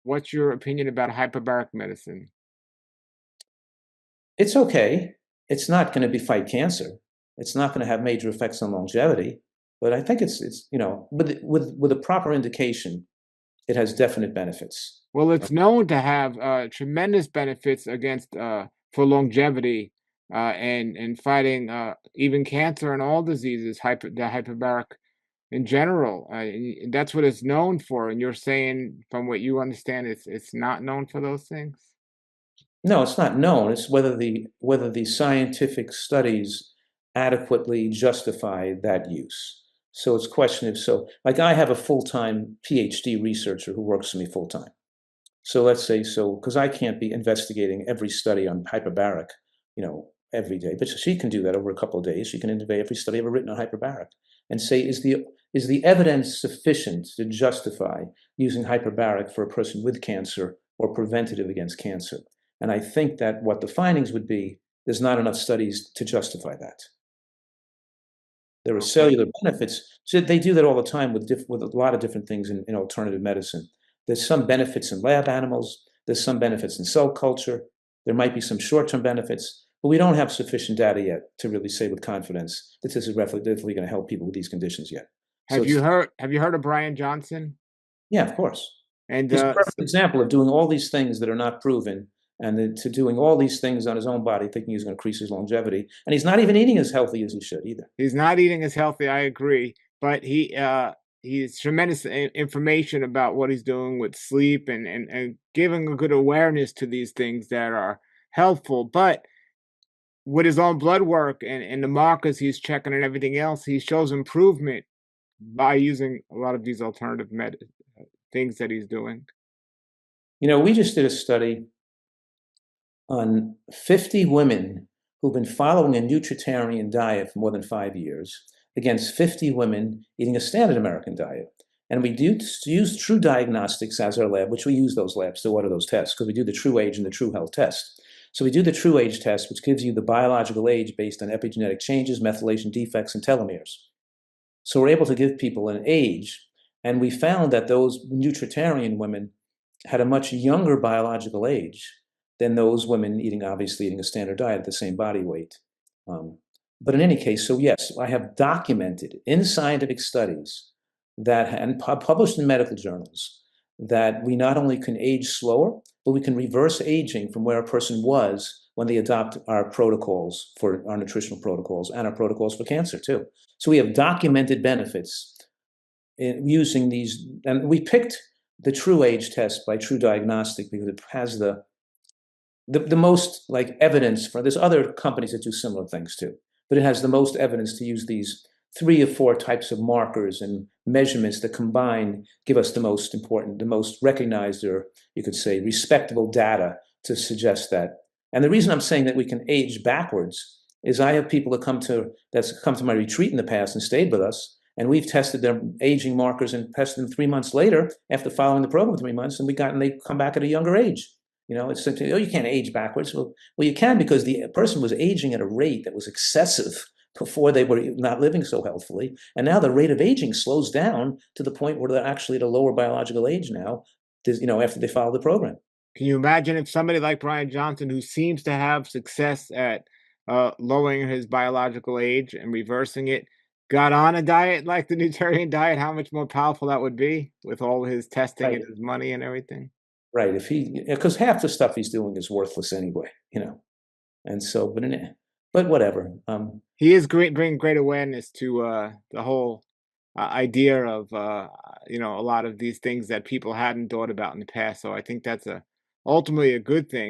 what's your opinion about hyperbaric medicine? It's okay. It's not going to be fight cancer. It's not going to have major effects on longevity, but I think it's with a proper indication, it has definite benefits. Well, it's known to have tremendous benefits against for longevity and fighting even cancer and all diseases, the hyperbaric in general. That's what it's known for. And you're saying, from what you understand, it's not known for those things? No, it's not known. It's whether the scientific studies adequately justify that use. So it's a question of like I have a full-time PhD researcher who works for me full-time. So let's say because I can't be investigating every study on hyperbaric, every day, but she can do that over a couple of days. She can investigate every study ever written on hyperbaric and say, is the evidence sufficient to justify using hyperbaric for a person with cancer or preventative against cancer? And I think that what the findings would be, there's not enough studies to justify that. There are Okay. cellular benefits. So they do that all the time with a lot of different things in alternative medicine. There's some benefits in lab animals. There's some benefits in cell culture. There might be some short-term benefits, but we don't have sufficient data yet to really say with confidence that this is definitely going to help people with these conditions yet. So Have you heard of Bryan Johnson? yeah, of course. And He's a perfect example of doing all these things that are not proven and then to doing all these things on his own body, thinking he's going to increase his longevity. And he's not even eating as healthy as he should either. he's not eating as healthy, I agree, but he's tremendous information about what he's doing with sleep and giving a good awareness to these things that are helpful. But with his own blood work and the markers he's checking and everything else, he shows improvement by using a lot of these alternative things that he's doing. We just did a study on 50 women who've been following a nutritarian diet for more than 5 years against 50 women eating a standard American diet. And we do use True Diagnostics as our lab, which we use those labs to order those tests because we do the True Age and the True Health test. So we do the True Age test, which gives you the biological age based on epigenetic changes, methylation defects, and telomeres. So we're able to give people an age, and we found that those nutritarian women had a much younger biological age than those women obviously eating a standard diet at the same body weight. But in any case, so yes, I have documented in scientific studies and published in medical journals that we not only can age slower, but we can reverse aging from where a person was when they adopt our protocols for our nutritional protocols and our protocols for cancer too. So we have documented benefits in using these, and we picked the True Age test by True Diagnostic because it has the most like evidence for. There's other companies that do similar things too, but it has the most evidence to use these 3 or 4 types of markers and measurements that combined give us the most important, the most recognized, or you could say respectable data to suggest that. And the reason I'm saying that we can age backwards is I have people that's come to my retreat in the past and stayed with us, and we've tested their aging markers and tested them 3 months later after following the program 3 months, and they come back at a younger age. It's simply, oh, you can't age backwards. Well, you can because the person was aging at a rate that was excessive before they were not living so healthily. And now the rate of aging slows down to the point where they're actually at a lower biological age now, after they follow the program. Can you imagine if somebody like Bryan Johnson, who seems to have success at lowering his biological age and reversing it, got on a diet like the Nutritarian diet, how much more powerful that would be with all his testing Right. and his money and everything? Right. Because half the stuff he's doing is worthless anyway. And so, but whatever. He is bringing great awareness to the whole idea of a lot of these things that people hadn't thought about in the past. So I think that's ultimately a good thing.